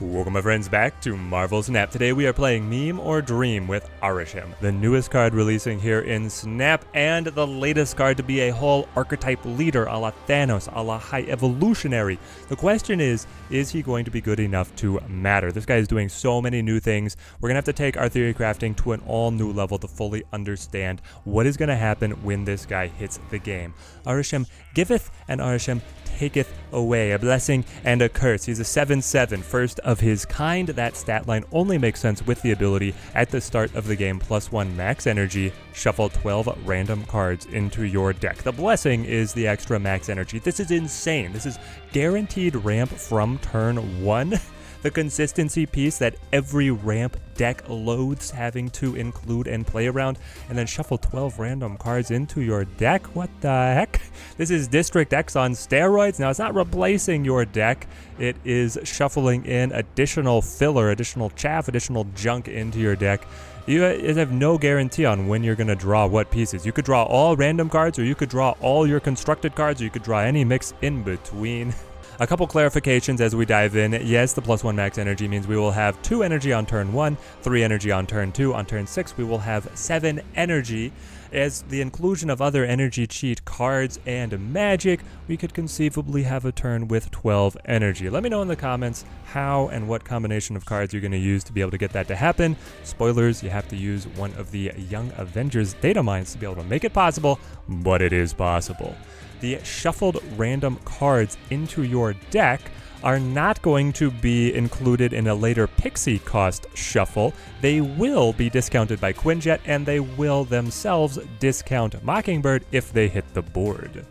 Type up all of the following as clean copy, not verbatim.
Welcome my friends back to Marvel Snap. Today we are playing Meme or Dream with Arishem, the newest card releasing here in Snap and the latest card to be a whole archetype leader a la Thanos, a la High Evolutionary. The question is he going to be good enough to matter? This guy is doing so many new things. We're going to have to take our theory crafting to an all new level to fully understand what is going to happen when this guy hits the game. Arishem giveth and Arishem taketh away, a blessing and a curse. He's a 7/7, first of his kind. That stat line only makes sense with the ability at the start of the game, +1 max energy, shuffle 12 random cards into your deck. The blessing is the extra max energy. This is insane. This is guaranteed ramp from turn 1. The consistency piece that every ramp deck loathes having to include and play around, and then shuffle 12 random cards into your deck. What the heck? This is District X on steroids. Now, it's not replacing your deck. It is shuffling in additional filler, additional chaff, additional junk into your deck. You have no guarantee on when you're going to draw what pieces. You could draw all random cards, or you could draw all your constructed cards, or you could draw any mix in between. A couple clarifications as we dive in. Yes, the +1 max energy means we will have 2 energy on turn 1, 3 energy on turn 2. On turn 6, we will have 7 energy. As the inclusion of other energy cheat cards and magic, we could conceivably have a turn with 12 energy. Let me know in the comments how and what combination of cards you're going to use to be able to get that to happen. Spoilers, you have to use one of the Young Avengers data mines to be able to make it possible, but it is possible. The shuffled random cards into your deck are not going to be included in a later pixie cost shuffle. They will be discounted by Quinjet, and they will themselves discount Mockingbird if they hit the board.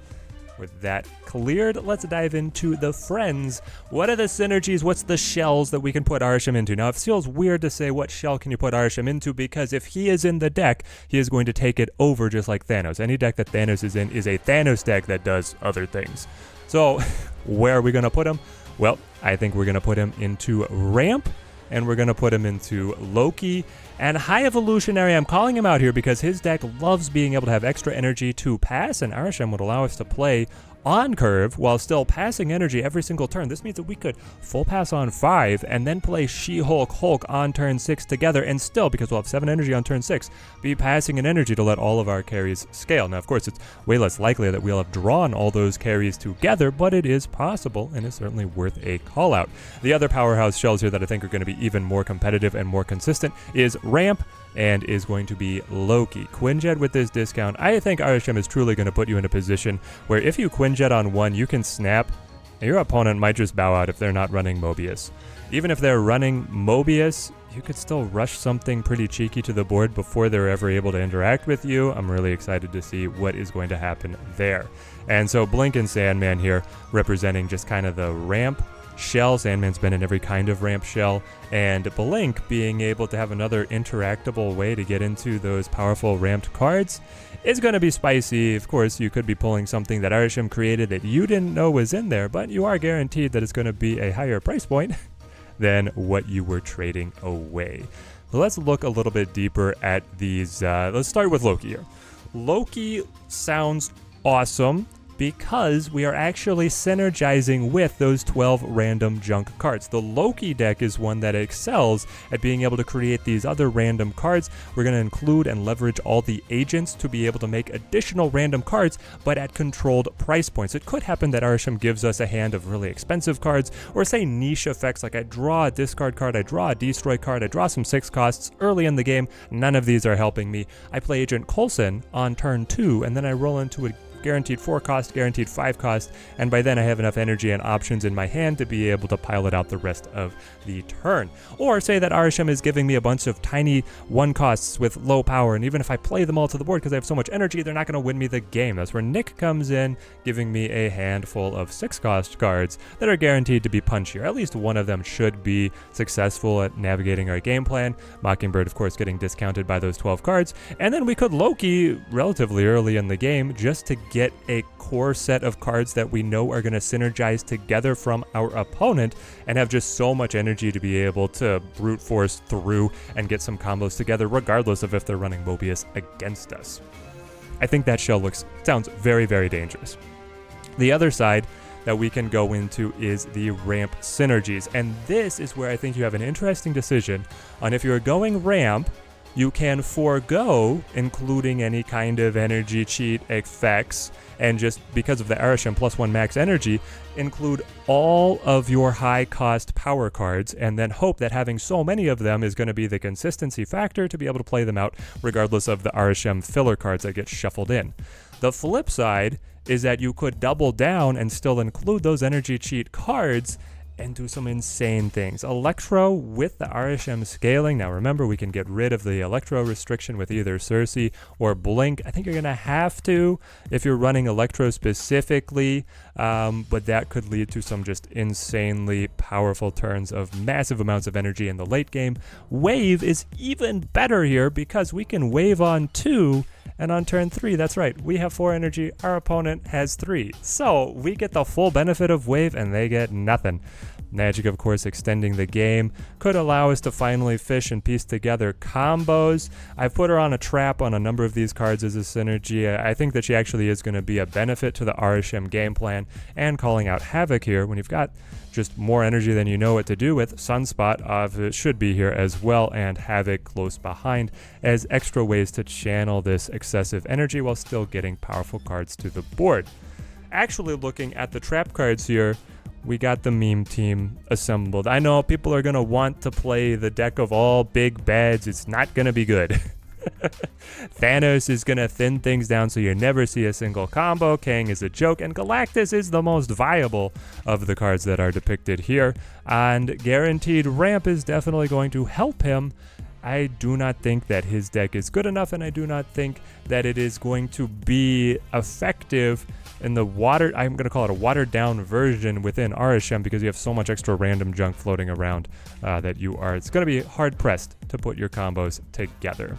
With that cleared, let's dive into the friends. What are the synergies? What's the shells that we can put Arishem into? Now, it feels weird to say what shell can you put Arishem into, because if he is in the deck, he is going to take it over just like Thanos. Any deck that Thanos is in is a Thanos deck that does other things. So, where are we going to put him? Well, I think we're going to put him into Ramp, and we're going to put him into Loki. And High Evolutionary, I'm calling him out here because his deck loves being able to have extra energy to pass, and Arishem would allow us to play on curve while still passing energy every single turn. This means that we could full pass on 5 and then play She-Hulk on turn 6 together, and still, because we'll have 7 energy on turn 6, be passing an energy to let all of our carries scale. Now, of course, it's way less likely that we'll have drawn all those carries together, but it is possible, and it's certainly worth a call out. The other powerhouse shells here that I think are going to be even more competitive and more consistent is Ramp, and is going to be Loki. Quinjet with this discount, I think Arishem is truly going to put you in a position where if you Quinjet on 1, you can snap, and your opponent might just bow out if they're not running Mobius. Even if they're running Mobius, you could still rush something pretty cheeky to the board before they're ever able to interact with you. I'm really excited to see what is going to happen there. And so Blink and Sandman here representing just kind of the ramp shell. Sandman's been in every kind of ramp shell, and Blink being able to have another interactable way to get into those powerful ramped cards is going to be spicy. Of course, you could be pulling something that Arishem created that you didn't know was in there, but you are guaranteed that it's going to be a higher price point than what you were trading away. So let's look a little bit deeper at these. Let's start with Loki here. Loki sounds awesome, because we are actually synergizing with those 12 random junk cards. The Loki deck is one that excels at being able to create these other random cards. We're going to include and leverage all the agents to be able to make additional random cards, but at controlled price points. It could happen that Arishem gives us a hand of really expensive cards, or say niche effects like I draw a discard card, I draw a destroy card, I draw some 6 costs early in the game. None of these are helping me. I play Agent Coulson on turn 2, and then I roll into a guaranteed 4 cost, guaranteed 5 cost, and by then I have enough energy and options in my hand to be able to pilot out the rest of the turn. Or say that Arishem is giving me a bunch of tiny 1 costs with low power, and even if I play them all to the board because I have so much energy, they're not going to win me the game. That's where Nick comes in, giving me a handful of 6 cost cards that are guaranteed to be punchier. At least one of them should be successful at navigating our game plan. Mockingbird, of course, getting discounted by those 12 cards, and then we could Loki relatively early in the game just to get a core set of cards that we know are going to synergize together from our opponent and have just so much energy to be able to brute force through and get some combos together regardless of if they're running Mobius against us. I think that shell sounds very, very dangerous. The other side that we can go into is the ramp synergies. And this is where I think you have an interesting decision on if you're going ramp, you can forego including any kind of energy cheat effects, and just because of the Arishem +1 max energy, include all of your high cost power cards, and then hope that having so many of them is going to be the consistency factor to be able to play them out regardless of the Arishem filler cards that get shuffled in. The flip side is that you could double down and still include those energy cheat cards and do some insane things. Electro with the Arishem scaling. Now remember, we can get rid of the Electro restriction with either Cersei or Blink. I think you're going to have to if you're running Electro specifically, but that could lead to some just insanely powerful turns of massive amounts of energy in the late game. Wave is even better here because we can wave on 2, and on turn 3, that's right, we have 4 energy, our opponent has 3. So we get the full benefit of wave and they get nothing. Magic, of course, extending the game could allow us to finally fish and piece together combos. I've put her on a trap on a number of these cards as a synergy. I think that she actually is going to be a benefit to the Arishem game plan, and calling out Havoc here when you've got just more energy than you know what to do with. Sunspot should be here as well, and Havoc close behind as extra ways to channel this excessive energy while still getting powerful cards to the board. Actually, looking at the trap cards here, we got the meme team assembled. I know people are going to want to play the deck of all big bads. It's not going to be good. Thanos is going to thin things down so you never see a single combo. Kang is a joke, and Galactus is the most viable of the cards that are depicted here. And Guaranteed Ramp is definitely going to help him. I do not think that his deck is good enough, and I do not think that it is going to be effective in the I'm going to call it a watered down version within Arishem, because you have so much extra random junk floating around that it's going to be hard pressed to put your combos together.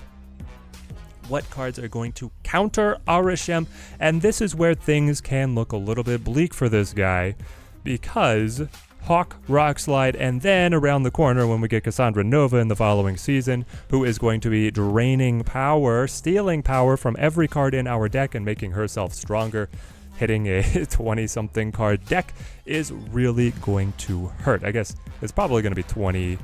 What cards are going to counter Arishem? And this is where things can look a little bit bleak for this guy, because Hawk, Rock Slide, and then around the corner when we get Cassandra Nova in the following season, who is going to be draining power, stealing power from every card in our deck and making herself stronger. Hitting a 20-something card deck is really going to hurt. I guess it's probably going to be 20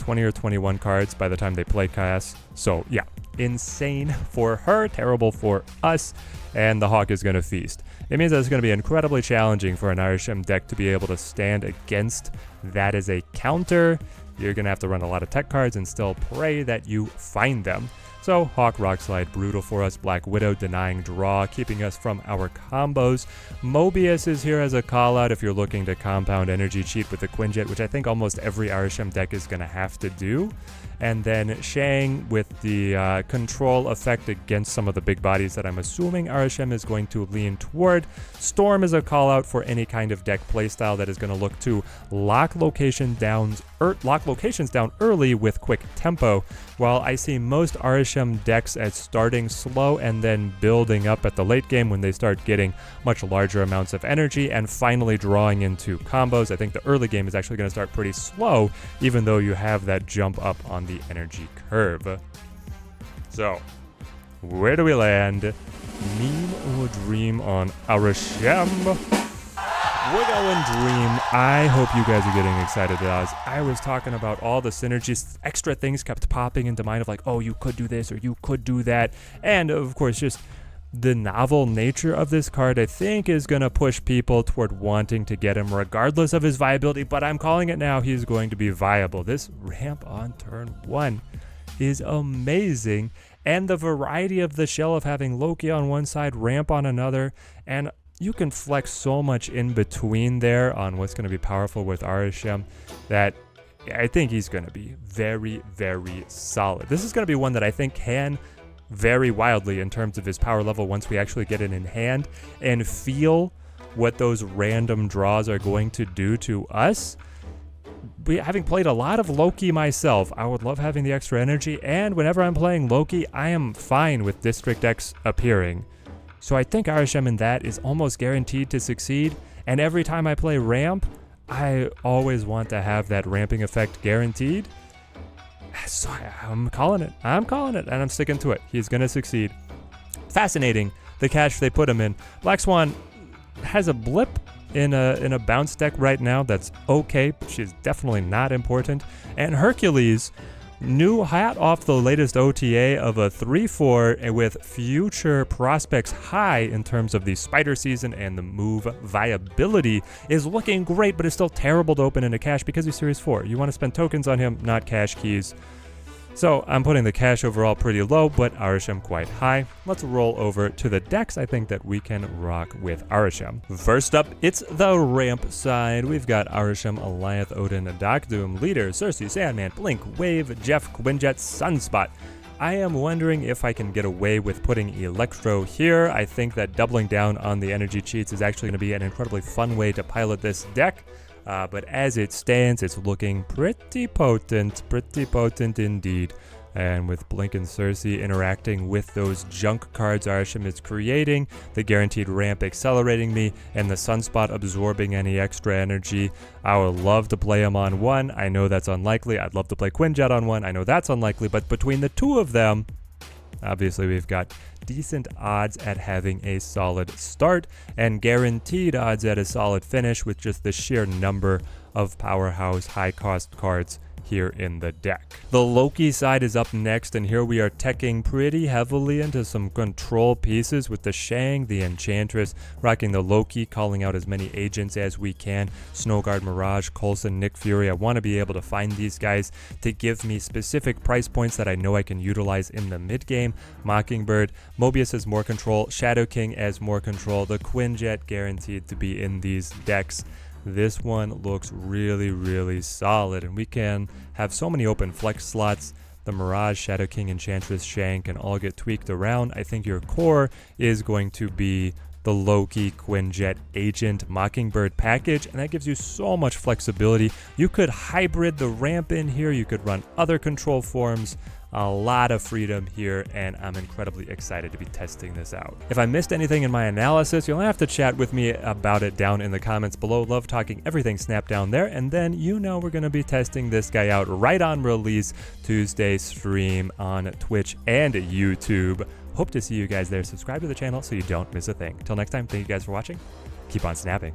or 21 cards by the time they play cast. So yeah, insane for her, terrible for us, and the Hawk is going to feast. It means that it's going to be incredibly challenging for an Arishem deck to be able to stand against that as a counter. You're going to have to run a lot of tech cards and still pray that you find them. So Hawk, Rock Slide, brutal for us. Black Widow denying draw, keeping us from our combos. Mobius is here as a call out if you're looking to compound energy cheat with the Quinjet, which I think almost every Arishem deck is going to have to do. And then Shang with the control effect against some of the big bodies that I'm assuming Arishem is going to lean toward. Storm is a call out for any kind of deck playstyle that is going to look to lock locations down early with quick tempo. While I see most Arishem decks as starting slow and then building up at the late game when they start getting much larger amounts of energy and finally drawing into combos. I think the early game is actually going to start pretty slow, even though you have that jump up on the energy curve. So, where do we land? Meme or dream on Arishem? We're going dream. I hope you guys are getting excited as I was talking about all the synergies. Extra things kept popping into mind of like, oh, you could do this or you could do that. And of course, just the novel nature of this card, I think, is going to push people toward wanting to get him regardless of his viability. But I'm calling it now. He's going to be viable. This ramp on turn 1 is amazing. And the variety of the shell of having Loki on one side, ramp on another, and you can flex so much in between there on what's going to be powerful with Arishem that I think he's going to be very, very solid. This is going to be one that I think can vary wildly in terms of his power level once we actually get it in hand and feel what those random draws are going to do to us. Having played a lot of Loki myself, I would love having the extra energy, and whenever I'm playing Loki, I am fine with District X appearing. So I think Arishem in that is almost guaranteed to succeed, and every time I play ramp, I always want to have that ramping effect guaranteed. So I'm calling it, and I'm sticking to it. He's going to succeed. Fascinating, the cache they put him in. Black Swan has a blip in a bounce deck right now that's okay, but she's definitely not important. And Hercules, new hat off the latest OTA of a 3/4 with future prospects high in terms of the spider season and the move viability, is looking great, but is still terrible to open into cash because he's Series 4. You want to spend tokens on him, not cash keys. So I'm putting the cash overall pretty low, but Arishem quite high. Let's roll over to the decks I think that we can rock with Arishem. First up, it's the ramp side. We've got Arishem, Alliath, Odin, Doom, Leader, Cersei, Sandman, Blink, Wave, Jeff, Quinjet, Sunspot. I am wondering if I can get away with putting Electro here. I think that doubling down on the energy cheats is actually going to be an incredibly fun way to pilot this deck. But as it stands, it's looking pretty potent indeed. And with Blink and Cersei interacting with those junk cards Arishem is creating, the guaranteed ramp accelerating me, and the Sunspot absorbing any extra energy, I would love to play him on 1. I know that's unlikely. I'd love to play Quinjet on 1. I know that's unlikely. But between the two of them, obviously we've got decent odds at having a solid start and guaranteed odds at a solid finish with just the sheer number of powerhouse high cost cards here in the deck. The Loki side is up next, and here we are teching pretty heavily into some control pieces with the Shang, the Enchantress, rocking the Loki, calling out as many agents as we can. Snowguard, Mirage, Coulson, Nick Fury. I want to be able to find these guys to give me specific price points that I know I can utilize in the mid game. Mockingbird, Mobius as more control, Shadow King as more control, the Quinjet guaranteed to be in these decks. This one looks really solid, and we can have so many open flex slots. The Mirage, Shadow King, Enchantress, Shang can all get tweaked around. I think your core is going to be the Loki, Quinjet, Agent, Mockingbird package, and that gives you so much flexibility. You could hybrid the ramp in here. You could run other control forms. A lot of freedom here, and I'm incredibly excited to be testing this out. If I missed anything in my analysis, you'll have to chat with me about it down in the comments below. Love talking everything Snap down there. And then we're going to be testing this guy out right on release Tuesday stream on Twitch and YouTube. Hope to see you guys there. Subscribe to the channel so you don't miss a thing. Till next time, thank you guys for watching. Keep on snapping.